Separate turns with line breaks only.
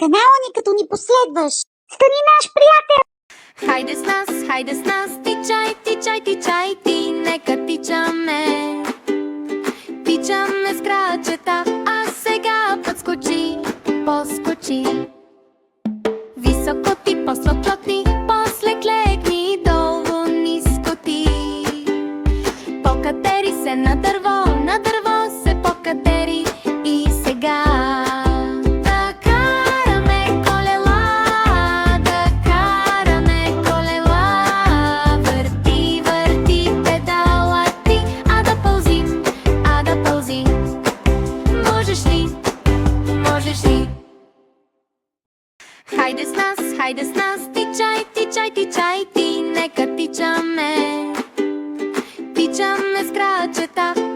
канала ни, като ни последваш. Стани наш приятел!
Хайде с нас, тичай, тичай, тичай, ти, нека тичаме. Тичаме с крачета, а сега подскочи, поскочи. Високо ти, по-слото ти, после клекни, долу ниско ти. Покатери се на дърво се покатери и сега. Да караме колела, върти, върти педала ти, а да пълзим, можеш ли? Хайде с нас, тичай, тичай, тичай, ти, нека тичаме. Тичаме с крачета,